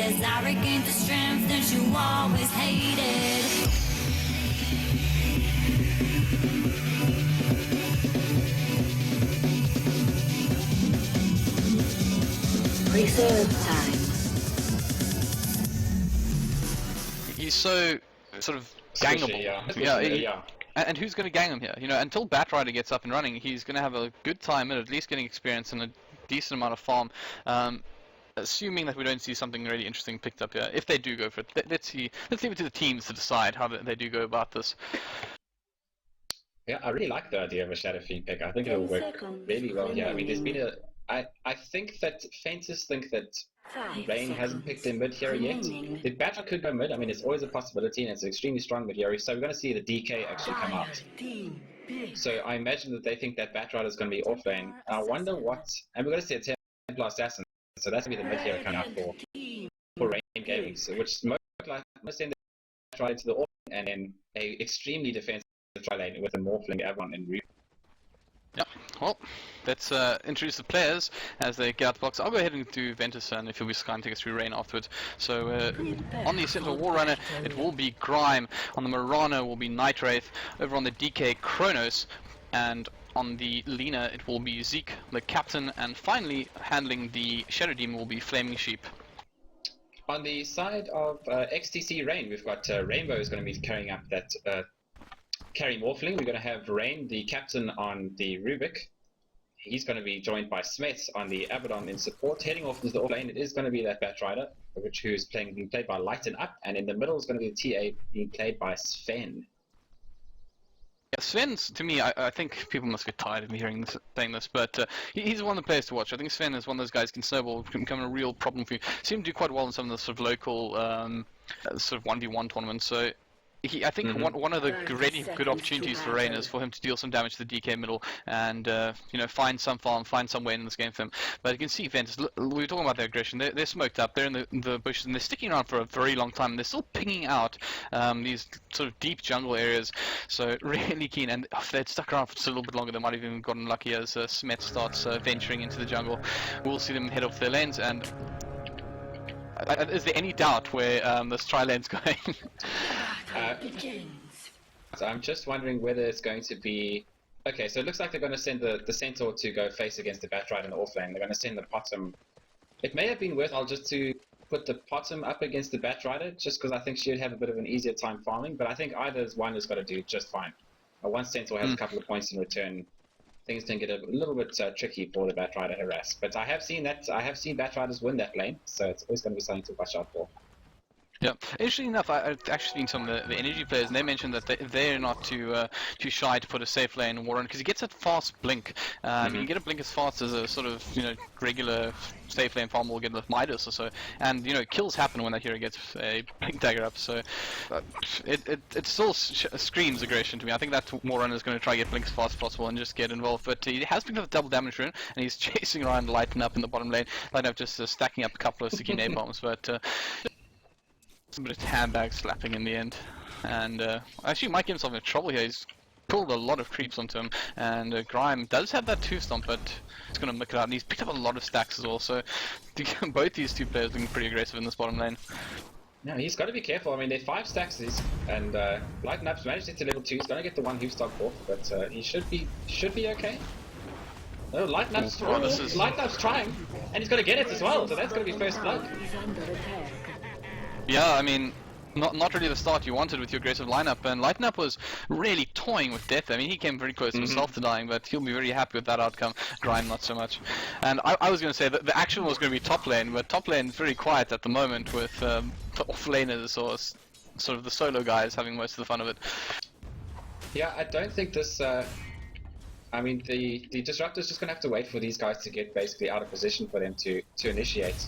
as I regained the strength that you always hated. Reserve time. He's so sort of gangable. Yeah. And who's going to gang him here? You know, until Batrider gets up and running, he's going to have a good time at least getting experience and a decent amount of farm. Assuming that we don't see something really interesting picked up here, if they do go for it. Let's leave it to the teams to decide how they do go about this. Yeah, I really like the idea of a Shadow Fiend pick. I think it'll work really well here. I mean, there's been I think that Ventus think that Rain hasn't picked their mid hero yet. The Batrider could go mid. I mean, it's always a possibility, and it's an extremely strong mid hero. So we're going to see the DK actually come out. So I imagine that they think that Batrider is going to be off lane. I wonder what, and we're going to see a Templar Assassin. So that's going to be the mid hero coming out for Rain Gaming. So which most send the Batrider to the off lane, and then a extremely defensive tri lane with a Morphling, Avalon, and Reap. Yep, well, let's introduce the players as they get out the box. I'll go ahead and do Ventus, and if you'll be so kind, take us through Rain afterwards. So, on the Sentinel Warrunner, it will be Grime. On the Marana will be Night Wraith. Over on the DK, Kronos. And on the Lina, it will be Zeke, the captain. And finally, handling the Shadow Demon will be Flaming Sheep. On the side of XTC Rain, we've got Rainbow is going to be carrying up that carry Morphling. We're going to have Rain, the captain, on the Rubik. He's going to be joined by Smets on the Abaddon in support. Heading off into the off lane, it is going to be that Batrider, who's being played by Lighten Up, and in the middle is going to be the TA being played by Sven. Yeah, Sven's, to me, I think people must get tired of me saying this, but he's one of the players to watch. I think Sven is one of those guys who can snowball, can become a real problem for you. Seemed to do quite well in some of the sort of local sort of 1v1 tournaments, so I think one of the really good opportunities for Rain is for him to deal some damage to the DK middle and you know, find some farm, find some way in this game for him. But you can see Ventus, we were talking about their aggression, they're smoked up, they're in the bushes, and they're sticking around for a very long time, and they're still pinging out these sort of deep jungle areas, so really keen. And if they'd stuck around for just a little bit longer, they might have even gotten lucky as Smet starts venturing into the jungle. We'll see them head off their lanes, and is there any doubt where this tri-lane's going? So I'm just wondering whether it's going to be... Okay, so it looks like they're going to send the Centaur to go face against the Batrider in the off lane. They're going to send the Potem. It may have been worthwhile just to put the Potem up against the Batrider, just because I think she would have a bit of an easier time farming, but I think either one has got to do just fine. Once Centaur has a couple of points in return, things can get a little bit tricky for the Batrider harass. But I have seen Batriders win that lane, so it's always going to be something to watch out for. Yeah, interestingly enough, I've actually seen some of the energy players, and they mentioned that they're not too shy to put a safe lane in Warren, because he gets that fast blink. You get a blink as fast as a sort of, you know, regular safe lane farm will get with Midas or so, and you know, kills happen when that hero gets a blink dagger up. So it still screams aggression to me. I think that Warren is going to try to get blink as fast as possible and just get involved. But he has picked up a double damage rune, and he's chasing around Lighten Up in the bottom lane. Lighten Up just stacking up a couple of sticky nade bombs, but. A bit of handbag slapping in the end, and actually might get himself into trouble here. He's pulled a lot of creeps onto him, and Grime does have that 2-stomp, but he's going to mick it out, and he's picked up a lot of stacks as well, so both these two players looking pretty aggressive in this bottom lane. No, he's got to be careful. I mean, they're 5 stacks, and Lighten Up's managed to get to level 2. He's going to get the 1 Hoofstock off, but he should be okay. No, Lighten Up's trying, and he's going to get it as well, so that's going to be first blood. Yeah, I mean, not really the start you wanted with your aggressive lineup, and Lighten Up was really toying with death. I mean, he came very close himself to dying, but he'll be very happy with that outcome. Grime, not so much. And I was going to say that the action was going to be top lane, but top lane is very quiet at the moment with the off laners or sort of the solo guys having most of the fun of it. Yeah, I don't think this... I mean, the Disruptor's just going to have to wait for these guys to get basically out of position for them to initiate.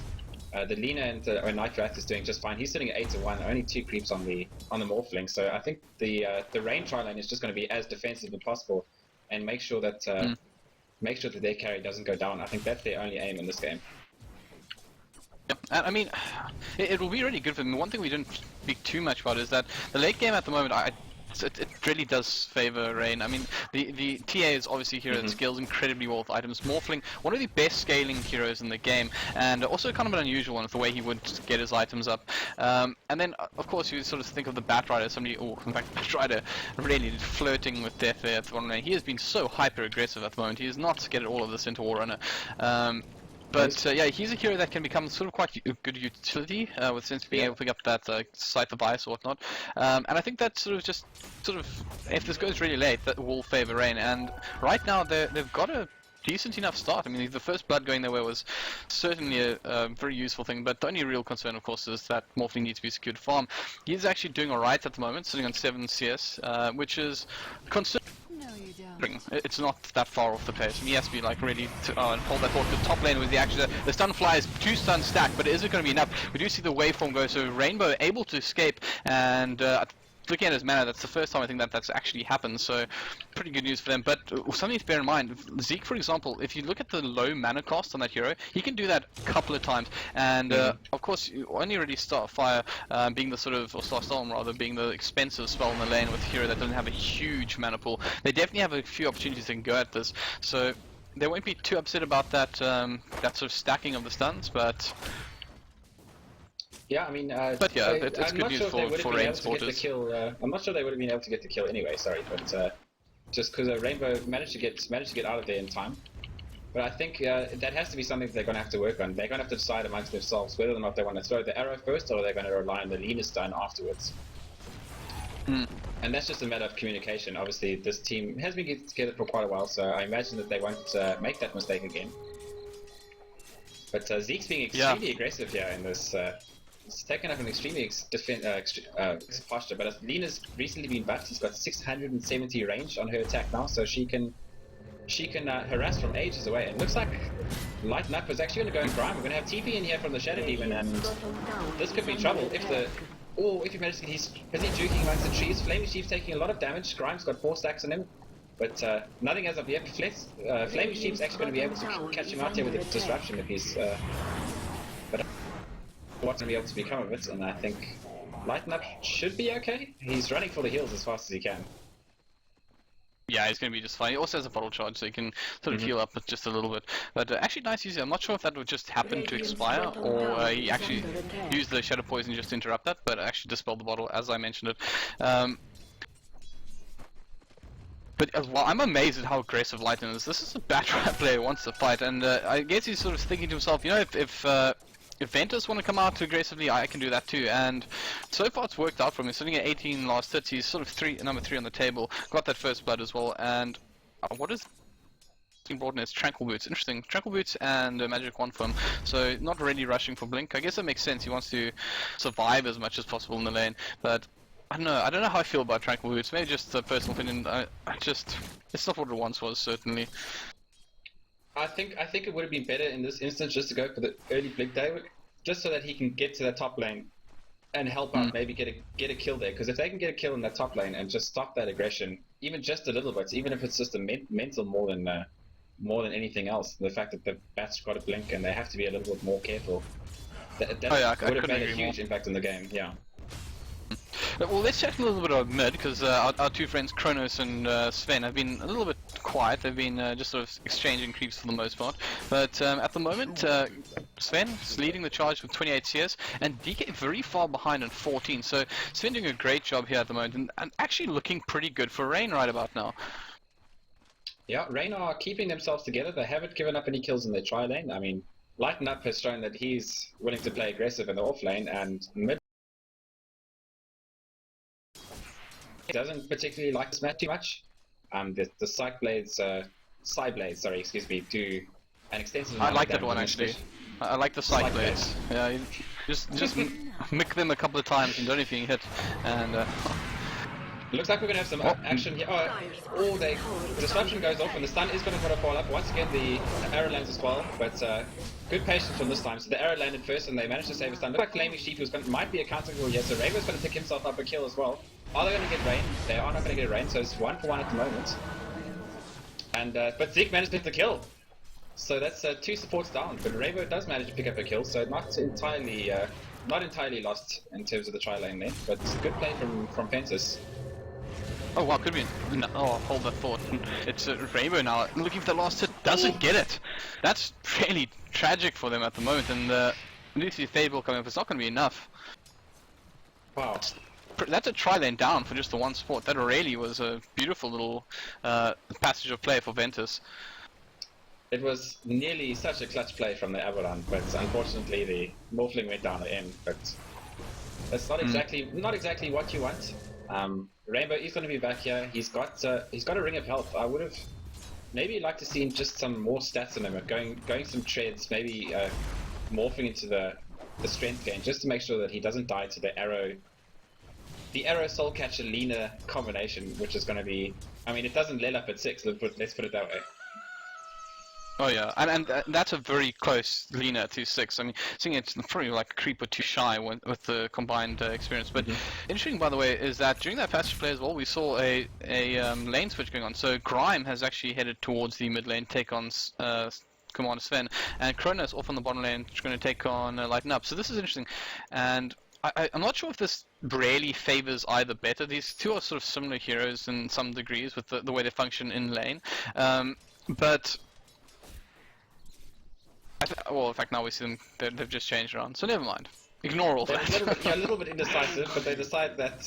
The Lina and Night Wraith is doing just fine. He's sitting at 8-1, only 2 creeps on the Morphling. So I think the Rain tri lane is just going to be as defensive as possible, and make sure that their carry doesn't go down. I think that's their only aim in this game. Yeah, and I mean, it will be really good for them. One thing we didn't speak too much about is that the late game at the moment, it really does favor Rain. I mean, the TA is obviously a hero that scales incredibly well with items. Morphling, one of the best scaling heroes in the game, and also kind of an unusual one with the way he would get his items up. And then, of course, you sort of think of the Batrider, somebody, in fact, Batrider really flirting with death there at the bottom lane. He has been so hyper aggressive at the moment. He is not scared at all of this into Warrunner. But yeah, he's a hero that can become sort of quite good utility with sense being able to pick up that Scythe of Bias or whatnot. And I think that sort of if this goes really late, that will favor Rain. And right now they've got a decent enough start. I mean, the first blood going their way was certainly a very useful thing, but the only real concern, of course, is that Morphling needs to be secured farm. He's actually doing alright at the moment, sitting on 7 CS, which is concerning. It's not that far off the pace. I mean, he has to be like ready to hold that forward to the top lane with the stun flies, 2 stun stack, but is it going to be enough? We do see the waveform go, so Rainbow able to escape, and looking at his mana, that's the first time I think that's actually happened, so pretty good news for them. But something to bear in mind, Zeke, for example, if you look at the low mana cost on that hero, he can do that a couple of times, and of course, you only really Starfire being the sort of, or Starstorm rather, being the expensive spell in the lane with a hero that doesn't have a huge mana pool. They definitely have a few opportunities they can go at this, so they won't be too upset about that, that sort of stacking of the stuns, but... Yeah, I mean, but yeah, it's good news for Rain supporters. I'm not sure they would have been able to get the kill anyway. Sorry, but just because Rainbow managed to get out of there in time. But I think that has to be something that they're going to have to work on. They're going to have to decide amongst themselves whether or not they want to throw the arrow first, or they're going to rely on the leaner stun afterwards. And that's just a matter of communication. Obviously, this team has been together for quite a while, so I imagine that they won't make that mistake again. But Zeke's being extremely aggressive here in this. He's taken up an extremely posture, but Lena's recently been buffed. He's got 670 range on her attack now, so she can harass from ages away. And it looks like Lighten Up is actually going to go and grind. We're going to have TP in here from the Shadow Demon, and this could be trouble if he manages to get his busy juking amongst the trees. Flaming Sheep's taking a lot of damage. Grime's got 4 stacks on him, but nothing as of yet. Flaming Sheep's actually going to be able to catch him out here with a disruption if he's. But what's going to be able to become of it, and I think Lighten Up should be okay. He's running for the heals as fast as he can. Yeah, he's going to be just fine. He also has a bottle charge, so he can sort of heal up just a little bit. But actually nice using. I'm not sure if that would just happen to expire, or he actually used the Shadow Poison just to interrupt that, but actually dispelled the bottle, as I mentioned it. But well, I'm amazed at how aggressive Lighten is. This is a bad player who wants to fight, and I guess he's sort of thinking to himself, you know, if Ventus want to come out aggressively, I can do that too. And so far it's worked out for him. He's sitting at 18 last hits. He's sort of number 3 on the table. Got that first blood as well. And what is being brought in is Tranquil Boots. Interesting. Tranquil Boots and Magic Wand for him. So not really rushing for Blink. I guess that makes sense. He wants to survive as much as possible in the lane. But I don't know how I feel about Tranquil Boots. Maybe just a personal opinion. It's not what it once was, certainly. I think it would have been better in this instance just to go for the early Blink Day, just so that he can get to the top lane and help out, maybe get a kill there. Because if they can get a kill in that top lane and just stop that aggression, even just a little bit, even if it's just a mental more than anything else, the fact that the Bat's got a blink and they have to be a little bit more careful, that would have made a huge impact in the game. Yeah. Well, let's chat a little bit about mid, because our two friends Kronos and Sven have been a little bit quiet. They've been just sort of exchanging creeps for the most part. But at the moment, Sven's leading the charge with 28 CS, and DK very far behind on 14. So Sven doing a great job here at the moment, and actually looking pretty good for Rain right about now. Yeah, Rain are keeping themselves together. They haven't given up any kills in their tri lane. I mean, Lighten Up has shown that he's willing to play aggressive in the off lane, and mid doesn't particularly like this match too much. The Psy Blades, sorry, excuse me, do an extensive amount I like of that one damage. actually. I like the Psy Blades. Yeah, you just mick them a couple of times and don't even hit. And looks like we're gonna have some action here. The disruption goes off and the stun is gonna fall up. Once again, the arrow lands as well, but good patience from this time. So the arrow landed first and they managed to save a stun. Looks like Flaming Sheep might be a counter kill here, so Raven's gonna pick himself up a kill as well. Are they going to get Rain? They are not going to get Rain, so it's 1-for-1 at the moment. And but Zeke managed to pick the kill, so that's 2 supports down. But Rainbow does manage to pick up a kill, so not entirely lost in terms of the tri lane there. But good play from Ventus. Oh wow, could be. No, oh, hold that thought. It's Rainbow now. Looking for the last hit, doesn't get it. That's really tragic for them at the moment. And at least the Fable coming up, it's not going to be enough. Wow. That's a try lane down for just the one sport. That really was a beautiful little passage of play for Ventus. It was nearly such a clutch play from the Avalon, but unfortunately the Morphling went down the end. But that's not exactly what you want. Rainbow is going to be back here. He's got a ring of health. I would have maybe liked to see just some more stats on him, going some treads, maybe morphing into the strength gain, just to make sure that he doesn't die to the arrow soul catcher Lina combination, which is going to be. I mean, it doesn't let up at 6. Let's put it that way. Oh yeah, and that's a very close Lina to 6. I mean, seeing it's probably like a creep or 2 shy with the combined experience. But interesting, by the way, is that during that passage play as well, we saw a lane switch going on. So Grime has actually headed towards the mid lane, take on Commander Sven, and Kronos off on the bottom lane, going to take on Lighten Up. So this is interesting, and I'm not sure if this really favors either better. These two are sort of similar heroes in some degrees with the way they function in lane, but. Well, in fact, now we see them. They've just changed around. So never mind. Ignore all that. A little bit indecisive, but they decide that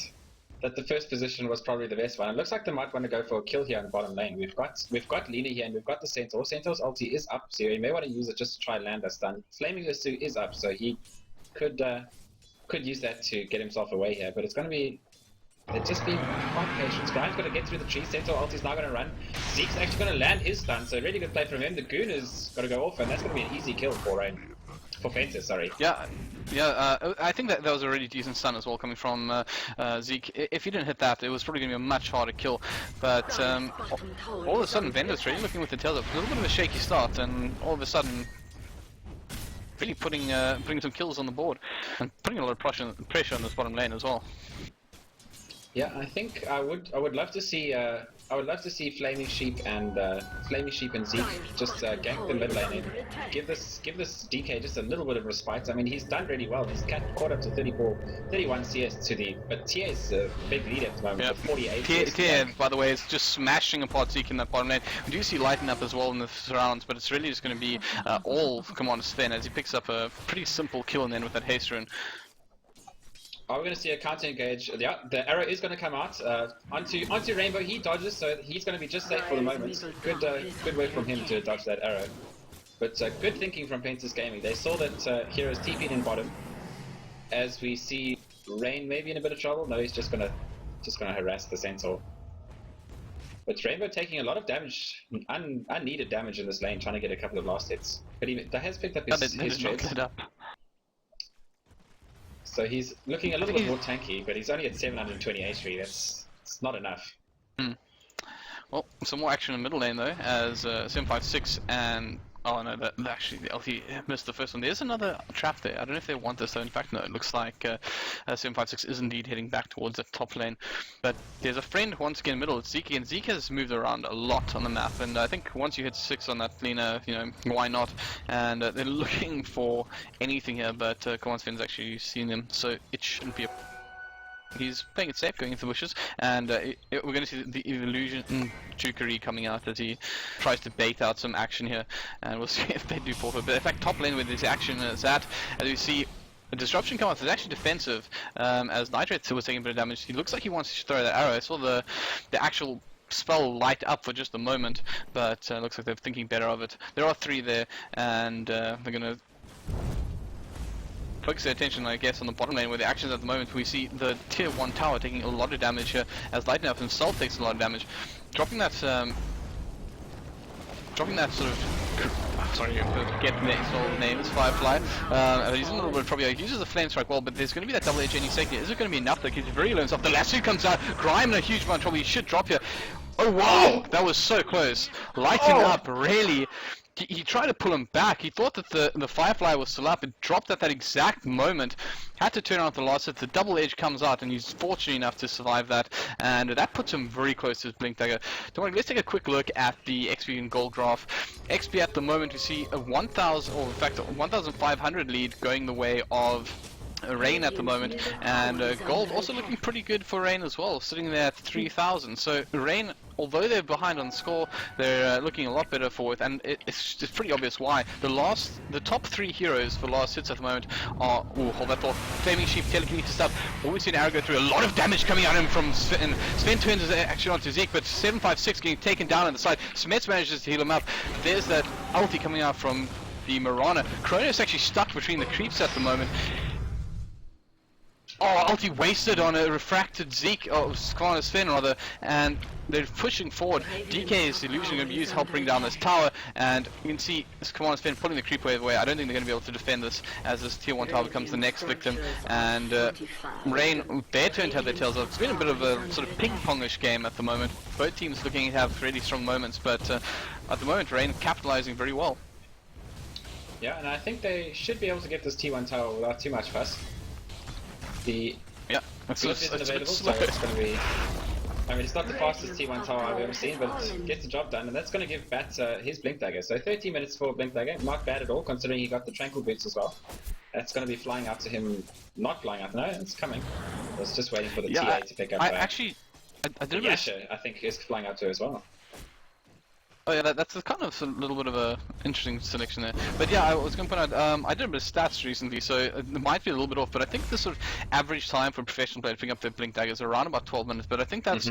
the first position was probably the best one. It looks like they might want to go for a kill here in the bottom lane. We've got Lina here, and we've got the Centaur. Centaur's ulti is up, so you may want to use it just to try and land that stun. Flaming Ursu is up, so he could use that to get himself away here. But it's going to be. It's just being quite patient. Grime's got to get through the tree. Centaur ulti's now going to run. Zeke's actually going to land his stun, so really good play from him. The Goon is going to go off, and that's going to be an easy kill for Ventus, sorry. Yeah, I think that was a really decent stun as well coming from Zeke. If he didn't hit that, it was probably going to be a much harder kill. But all of a sudden, Ventus really looking with the tails up. A little bit of a shaky start, and all of a sudden, really putting some kills on the board, and putting a lot of pressure on this bottom lane as well. Yeah, I think I would love to see Flaming Sheep and Zeke just gank the mid lane and give this DK just a little bit of respite. I mean, he's done really well. He's caught up to 31 CS to the, but Tia is a big lead at the moment with 48. Tia, by the way, is just smashing apart Zeke in that bottom lane. We do see Lighten Up as well in the surrounds, but it's really just going to be all Commander Sven as he picks up a pretty simple kill and then with that haste rune. Are we going to see a counter engage? Yeah, the arrow is going to come out onto Rainbow. He dodges, so he's going to be just safe for the moment. Good work from him to dodge that arrow. But good thinking from Ventus Gaming. They saw that Heroes TP'd in bottom. As we see Rain maybe in a bit of trouble. No, he's just going to harass the Centaur. But Rainbow taking a lot of damage, unneeded damage in this lane, trying to get a couple of last hits. But he has picked up his trades. So he's looking a little bit more tanky, but he's only at 720 HP. It's not enough. Well, some more action in the middle lane though, as 756 and oh no, actually the LT missed the first one. There's another trap there. I don't know if they want this though. In fact, no. It looks like 756 is indeed heading back towards the top lane. But there's a friend once again in the middle. It's Zeke, and Zeke has moved around a lot on the map. And I think once you hit 6 on that Lina, you know, why not? And they're looking for anything here, but Command Sven's actually seen them, so it shouldn't be a. He's playing it safe, going into the bushes, and we're going to see the illusion jukery coming out as he tries to bait out some action here, and we'll see if they do fall for it. But in fact, top lane where this action is at, as you see, the disruption come out is actually defensive, as Nitrate was taking a bit of damage. He looks like he wants to throw that arrow. I saw the actual spell light up for just a moment, but looks like they're thinking better of it. There are 3 there, and they're going to focus their attention, I guess, on the bottom lane where the actions at the moment. We see the tier 1 tower taking a lot of damage here, as Lighten Up himself takes a lot of damage. Dropping that sort of, sorry, get the next name, it's Firefly. He's in a little bit of trouble. He uses the Flame Strike well, but there's going to be that double edge any second. Is it going to be enough? Like, he's very low himself. The lasso comes out. Grime in a huge amount of trouble. He should drop here. Oh wow, that was so close. Lighting Up, really. He tried to pull him back. He thought that the Firefly was still up. It dropped at that exact moment. Had to turn on the last hit. The double edge comes out, and he's fortunate enough to survive that. And that puts him very close to his Blink Dagger. Don't worry, let's take a quick look at the XP and gold graph. XP at the moment, we see a 1,000, or in fact, a 1,500 lead going the way of Rain at the moment, and gold also looking pretty good for Rain as well, sitting there at 3,000. So Rain, although they're behind on score, they're looking a lot better forward, and it's pretty obvious why. The top 3 heroes for last hits at the moment are, hold that thought, Flaming Sheep, Telekinesis stuff. Always seen Arrow go through a lot of damage coming at him from Sven. Sven turns his action onto Zeke, but 756 getting taken down on the side. Smets manages to heal him up. There's that ulti coming out from the Mirana. Kronos actually stuck between the creeps at the moment. Oh, ulti wasted on a refracted Zeke, or Sven rather, and they're pushing forward. DK's illusion going to be used to help bring down this tower, and you can see Sven pulling the creep wave away. I don't think they're going to be able to defend this, as this tier 1 tower becomes the next victim, and Rain, their turn to have their tails up. It's been a bit of a sort of ping-pongish game at the moment. Both teams looking to have really strong moments, but at the moment Rain capitalizing very well. Yeah, and I think they should be able to get this T1 tower without too much fuss. The it's isn't available, so it's going to be... I mean, it's not the fastest T1 tower I've ever seen, but it gets the job done, and that's going to give Bat his Blink Dagger. So 13 minutes for Blink Dagger, not bad at all, considering he got the Tranquil Boots as well. That's going to be flying out to him, not flying out, no, it's coming. I was just waiting for the TA to pick up. I didn't Yasha, I think, is flying out to as well. Oh yeah, that's kind of a little bit of a interesting selection there. But yeah, I was going to point out, I did a bit of stats recently, so it might be a little bit off, but I think the sort of average time for a professional player to pick up their Blink Daggers is around about 12 minutes, but I think that's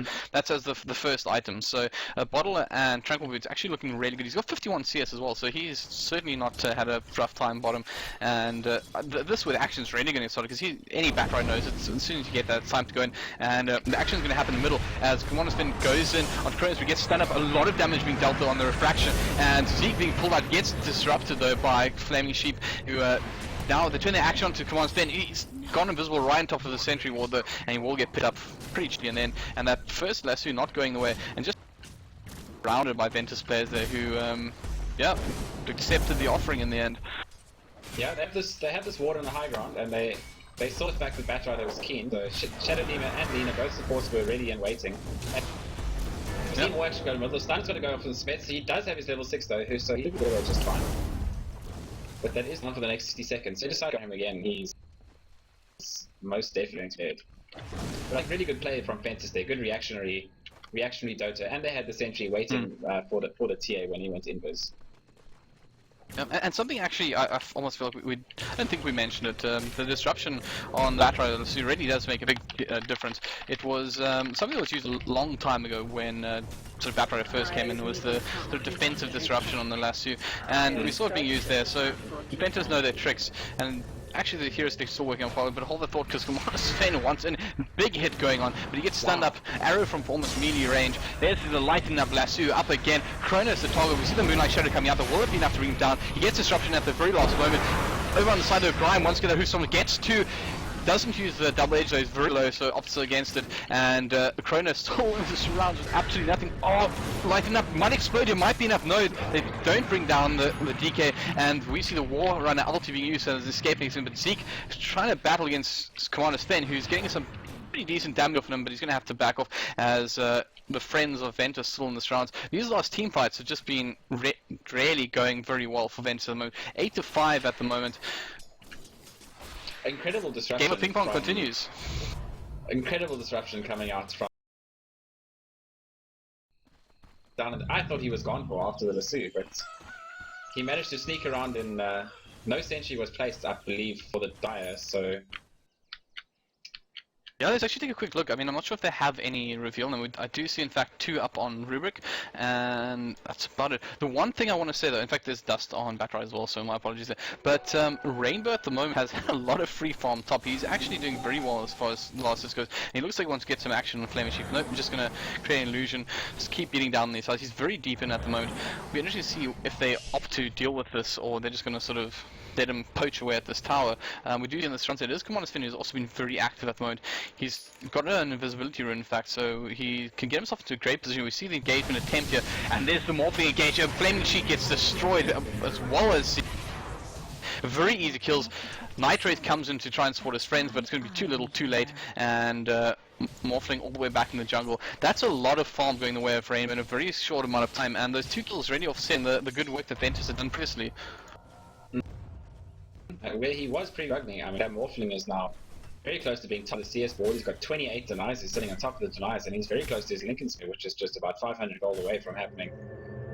as the first item. So Bottle and Tranquil Boots actually looking really good. He's got 51 CS as well, so he's certainly not had a rough time bottom, and this with action's really going to get started, because any back right knows it's, as soon as you get that, it's time to go in, and the action's going to happen in the middle, as Commander Spin goes in on Kronos. We get stunned up, a lot of damage being dealt on the refraction, and Zeke being pulled out gets disrupted though by Flaming Sheep, who now they turn their action onto Command Spin. He's gone invisible right on top of the Sentry Ward though, and he will get picked up pretty cheaply, and that first lasso not going the way, and just rounded by Ventus players there who accepted the offering in the end. Yeah, they have this ward on the high ground, and they saw the fact that Batrider was keen, so Shadow Demon and Lina, both supports were ready and waiting. Team will actually go to middle. Stun's going to go for the Smets. He does have his level 6 though, so he can get away just fine. But that is not for the next 60 seconds. So decide on him again, he's most definitely scared. But like, really good play from Ventus there, good reactionary Dota, and they had the Sentry waiting for the TA when he went invis. And something actually, I almost feel like I don't think we mentioned it. The disruption on that Batrider really does make a big difference. It was something that was used a long time ago when sort of Batrider first came in. Was the sort of defensive disruption on the lasso, and we saw it being used there. So Ventus know their tricks, and actually the hero stick's still working on quality, but hold the thought, because Commander Sven wants a big hit going on, but he gets stunned up, arrow from almost melee range. There's the lighting up lasso up again. Kronos the target, we see the Moonlight Shadow coming out, but will it be enough to bring him down? He gets disruption at the very last moment. Over on the side of the Grime, once again who someone gets to, doesn't use the double edge though, he's very low, so opts against it, and Kronos still surrounds with absolutely nothing. Oh, lighting up, might explode here, might be enough. No, they don't bring down the DK, and we see the War Runner ulti being used as escaping him, but Zeke is trying to battle against Commander Sven, who's getting some pretty decent damage off him, but he's going to have to back off as the friends of Ventus still in this round. These last team fights have just been really going very well for Ventus at the moment. 8-5 at the moment. Incredible disruption. Game of ping pong continues. Incredible disruption coming out from down. I thought he was gone for after the lasso, but he managed to sneak around in. No sentry was placed, I believe, for the Dire, so. Yeah, let's actually take a quick look. I mean, I'm not sure if they have any reveal, and I do see, in fact, 2 up on Rubric, and that's about it. The one thing I want to say, though, in fact, there's dust on Batrider as well, so my apologies there. But Rainbow at the moment has a lot of free farm top. He's actually doing very well as far as last goes. And he looks like he wants to get some action on Flaming Sheep. Nope, I'm just going to create an illusion, just keep beating down these sides. He's very deep in at the moment. We'll be interested to see if they opt to deal with this, or they're just going to sort of let him poach away at this tower. We do see in this front side, it is Commander Spin, who's also been very active at the moment. He's got an invisibility rune, in fact, so he can get himself into a great position. We see the engagement attempt here, and there's the morphing engagement. Flaming Sheep gets destroyed, as well as very easy kills. Nitrate comes in to try and support his friends, but it's going to be too little, too late, and morphling all the way back in the jungle. That's a lot of farm going the way of Rain in a very short amount of time, and those 2 kills really offset the good work that Ventus had done previously. where he was pre-rugging. I mean, that Morphling is now very close to being top of the CS board. He's got 28 denies. He's sitting on top of the denies, and he's very close to his Lincoln Sphere, which is just about 500 gold away from happening.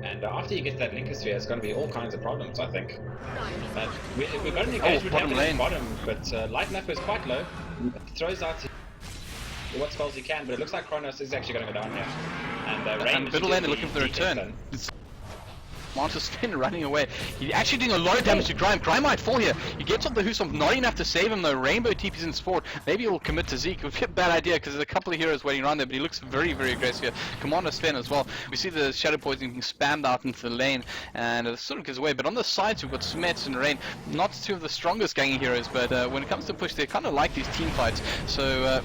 And after you get that Lincoln Sphere, it's going to be all kinds of problems, I think. We've got an engagement happening at the bottom, but Lighten Up is quite low. Throws out what spells he can, but it looks like Kronos is actually going to go down here. And Rain middle lane looking for the return. Monster Spin running away. He's actually doing a lot of damage to Grime. Grime might fall here. He gets on the Husum, not enough to save him though. Rainbow TP's in support. Maybe he'll commit to Zeke. It would be a bad idea because there's a couple of heroes waiting around there, but he looks very, very aggressive here. Commander Sven as well. We see the Shadow Poison being spammed out into the lane, and it sort of gives away. But on the sides, we've got Smets and Rain. Not two of the strongest ganging heroes, but when it comes to push, they kind of like these team fights. So,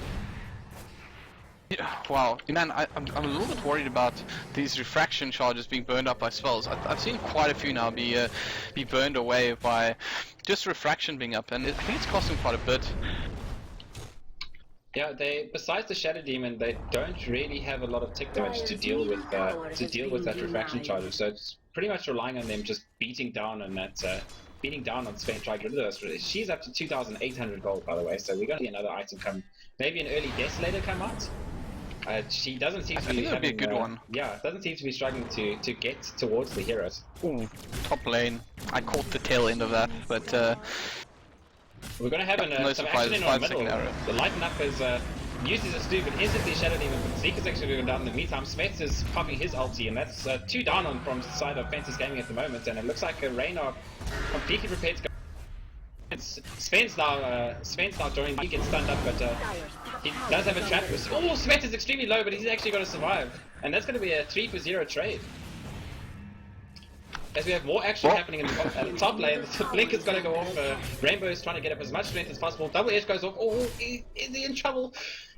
wow, man, I'm a little bit worried about these refraction charges being burned up by spells. I've seen quite a few now be burned away by just refraction being up, and I think it's costing quite a bit. Yeah, besides the Shadow Demon, they don't really have a lot of tick damage to deal with that refraction charge. So it's pretty much relying on them just beating down on that. Beating down on Sven, trying to get rid of those. She's up to 2,800 gold, by the way. So we're going to see another item come, maybe an early Desolator come out. She doesn't seem to be having, be a good one. Yeah, doesn't seem to be struggling to get towards the heroes. Ooh, top lane. I caught the tail end of that, but we're going to have some action in our middle. The Lighten Up is uses a stupid instantly Shadow Demon, but Zeke is actually going down in the meantime. Smets is popping his ulti, and that's 2 down on from the side of Ventus Gaming at the moment, and it looks like Rain are completely prepared to go. Sven's now joining. He gets stunned up, but he does have a trap. Oh, Sven is extremely low, but he's actually going to survive, and that's going to be a 3-for-0 trade. As we have more action happening in the top lane, the blink is going to go off. Rainbow is trying to get up as much strength as possible. Double Edge goes off. Oh, is he in trouble?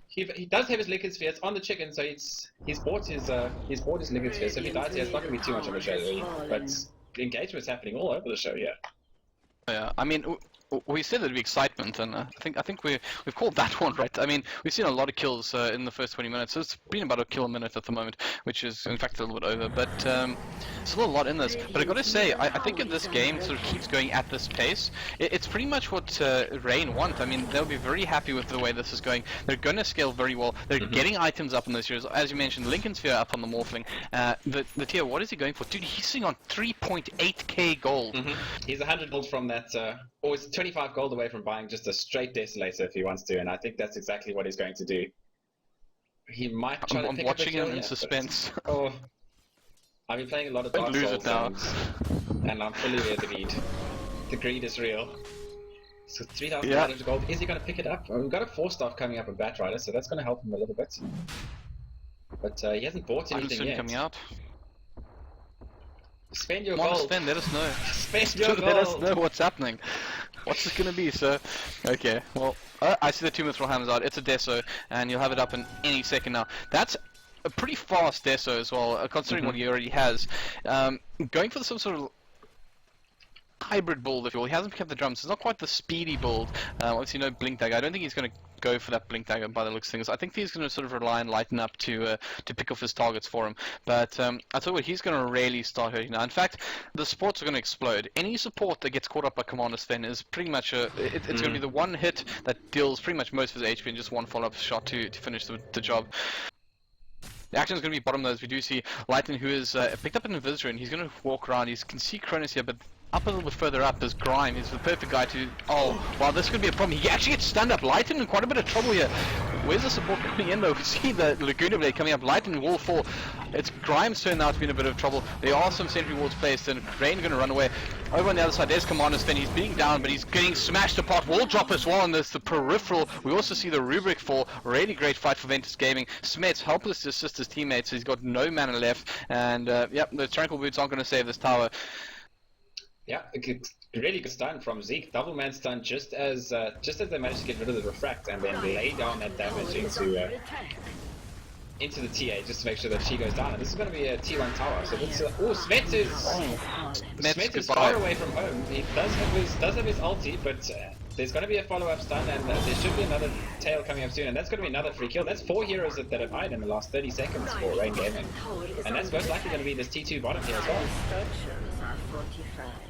He does have his Lincoln Sphere. It's on the chicken, so he's bought his Lincoln Sphere. So if he dies here, it's not going to be too much of a trade, but the engagement is happening all over the show here. Yeah, I mean, we said there'd be excitement, and I think we've called that one right. I mean, we've seen a lot of kills in the first 20 minutes. So it's been about a kill a minute at the moment, which is in fact a little bit over. But still a lot in this. But I got to say, I think if this game sort of keeps going at this pace, it's pretty much what Rain want. I mean, they'll be very happy with the way this is going. They're going to scale very well. They're getting items up in this year, as you mentioned. Lincoln Sphere up on the Morphling. The tier, what is he going for? Dude, he's sitting on 3.8k gold. He's 100 gold from that. Or he's 25 gold away from buying just a straight Desolator if he wants to, and I think that's exactly what he's going to do. He might try to pick watching up a him in suspense. Oh, I've been playing a lot of Dark Souls, and I'm fully aware the greed. The greed is real. So 3,000 gold. Is he going to pick it up? Well, we've got a 4-staff coming up with Batrider, so that's going to help him a little bit. But he hasn't bought anything yet. Coming out. Spend your gold. gold. Spend, let us know. Spend your gold. Let us know what's happening. What's this going to be, sir? Okay, well, I see the 2 mithril hammers out. It's a Deso, and you'll have it up in any second now. That's a pretty fast Deso as well, considering what he already has. Going for some sort of hybrid build, if you will. He hasn't picked up the drums. It's not quite the speedy build. Obviously, no Blink Dagger. I don't think he's going to go for that Blink Dagger by the looks of things. I think he's going to sort of rely on Lighten Up to pick off his targets for him. But I tell you what, he's going to really start hurting now. In fact, the supports are going to explode. Any support that gets caught up by Commander Sven is pretty much it's going to be the one hit that deals pretty much most of his HP and just one follow-up shot to finish the job. The action is going to be bottom though, as we do see Lighten, who is picked up an Invisor, and he's going to walk around. He can see Cronus here, but up a little bit further up is Grime. He's the perfect guy to... Oh, wow, this could be a problem. He actually gets stunned up. Lighten in quite a bit of trouble here. Where's the support coming in though? We see the Laguna Blade coming up. Lighten will fall. It's Grime's turn now to be in a bit of trouble. There are some sentry walls placed, and Rain going to run away. Over on the other side, there's Commander Sven. He's being down, but he's getting smashed apart. Wall drop as well, and there's the peripheral. We also see the Rubric fall. Really great fight for Ventus Gaming. Smets helpless to assist his teammates. He's got no mana left, and yep, the Tranquil Boots aren't going to save this tower. Yeah, really good stun from Zeke. Double man stun just as they managed to get rid of the refract and then lay down that damage into the TA just to make sure that she goes down. And this is going to be a T1 tower. So this Smets is far away from home. He does have his ulti, but there's going to be a follow-up stun, and there should be another tail coming up soon, and that's going to be another free kill. That's 4 heroes that have died in the last 30 seconds for Rain Gaming. And that's most likely going to be this T2 bottom here as well.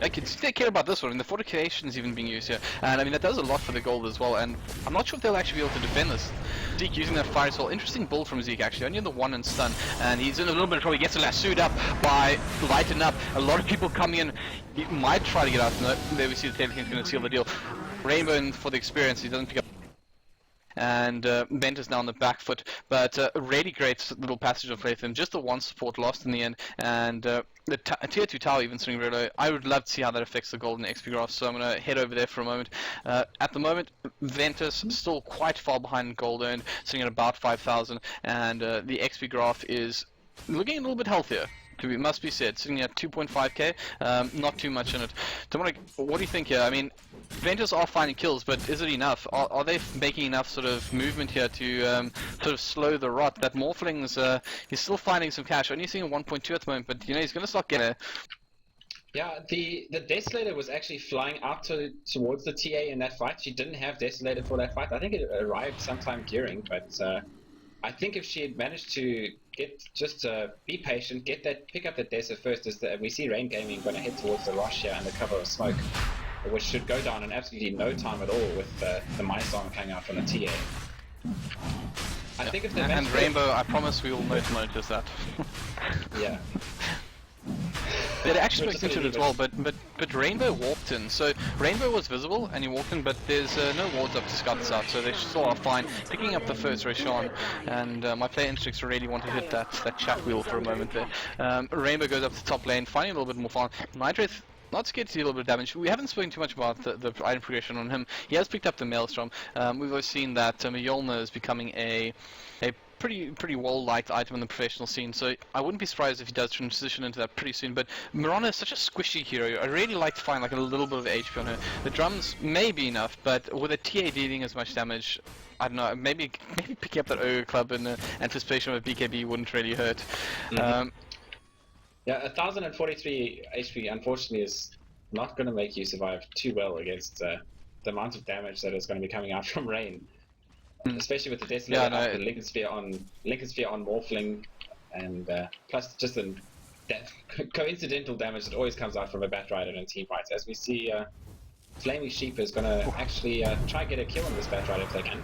I can see they care about this one, and the fortification's even being used here. And I mean, that does a lot for the gold as well, and I'm not sure if they'll actually be able to defend this. Zeke using that fire soul. Interesting build from Zeke, actually. Only the 1 and stun, and he's in a little bit of trouble. He gets lassoed up by Lighten Up. A lot of people coming in. He might try to get out. No, there we see the tail king's going to seal the deal. Rainbow in for the experience. He doesn't pick up. And Ventus now on the back foot, but really great little passage of play for him. Just the 1 support lost in the end, and the tier 2 tower even swinging really low. I would love to see how that affects the golden XP graph, so I'm going to head over there for a moment. At the moment, Ventus still quite far behind gold earned, sitting at about 5,000, and the XP graph is looking a little bit healthier. It must be said, sitting at 2.5k, not too much in it. Dominic, what do you think here? I mean, Ventus are finding kills, but is it enough? Are they making enough sort of movement here to sort of slow the rot? That Morphling's, he's still finding some cash, only seeing a 1.2 at the moment, but you know, he's going to start getting there. Yeah, the Desolator was actually flying out towards the TA in that fight. She didn't have Desolator for that fight. I think it arrived sometime during, but I think if she had managed to be patient, pick up the Desa first, we see Rain Gaming going to head towards the rush here under cover of smoke, which should go down in absolutely no time at all with the Mysong coming out from the TA. I think if they and Rainbow, I promise we will notice that. Yeah. Yeah, they actually looked into it as well, but Rainbow walked in. So Rainbow was visible and he walked in, but there's no wards up to scout this out, so they still are fine. Picking up the first Roshan, and my player instincts really want to hit that chat wheel for a moment there. Rainbow goes up to top lane, finding a little bit more fun. Nitraith, not scared to do a little bit of damage. We haven't spoken too much about the item progression on him. He has picked up the Maelstrom. We've always seen that Mjolnir is becoming a pretty well-liked item in the professional scene, so I wouldn't be surprised if he does transition into that pretty soon. But Mirana is such a squishy hero. I really like to find like a little bit of HP on her. The drums may be enough, but with a TA dealing as much damage, I don't know, maybe picking up that Ogre Club in anticipation of a BKB wouldn't really hurt. Mm-hmm. Yeah, 1043 HP unfortunately is not going to make you survive too well against the amount of damage that is going to be coming out from Rain. Especially with the Desolator, the Lincoln Sphere on Morphling, and plus just the coincidental damage that always comes out from a Batrider in team fights. As we see, Flaming Sheep is going to actually try and get a kill on this Batrider if they can.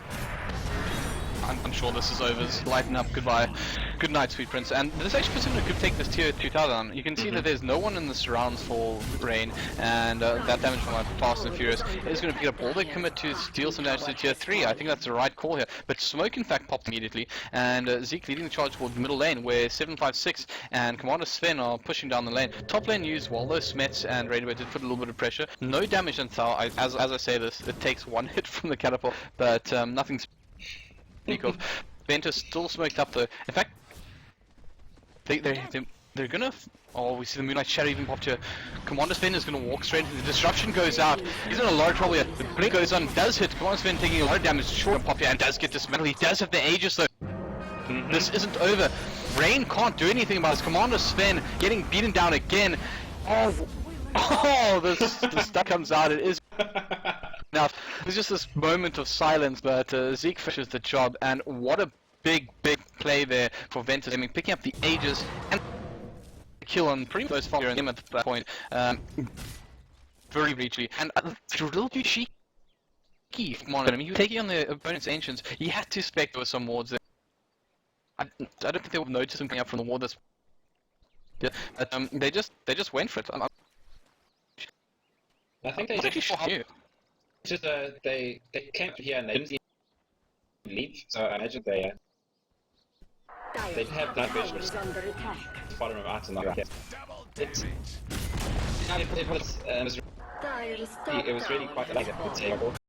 I'm sure this is over. Lighten Up, goodbye. Good night, Sweet Prince. And this actually puts him in a good take this tier 2 tower down. You can see that there's no one in the surrounds for Rain, and that damage from Fast and Furious is going to pick up all the commit to steal some damage to tier 3. I think that's the right call here. But Smoke, in fact, popped immediately, and Zeke leading the charge toward the middle lane, where 756 and Commander Sven are pushing down the lane. Top lane used Waldo, Smets, and Rainbow did put a little bit of pressure. No damage on tower. As I say this, it takes 1 hit from the catapult, but nothing speak of. Ventus still smoked up though. In fact, they're gonna. Oh, we see the Moonlight Shadow even popped here. Commander Sven is gonna walk straight. The disruption goes out. He's in a lot of trouble here. The blink goes on, does hit. Commander Sven taking a lot of damage. Short pop here and does get dismantled. He does have the Aegis though. This isn't over. Rain can't do anything about this. Commander Sven getting beaten down again. Oh, this stuff comes out. It is. Now, there's just this moment of silence, but Zeke finishes the job, and what a big play there for Ventus. I mean, picking up the Aegis and kill on pretty much far him at that point. Very breachy, and a little bit cheeky from one of them. He was taking on the opponent's Ancients. He had to expect there were some wards there. I don't think they would notice something up from the ward. This, yeah, but they just went for it. I think they actually shot you. Just they came here and they didn't leave, so I imagine they have night vision, which is bottom of art and not it was really quite a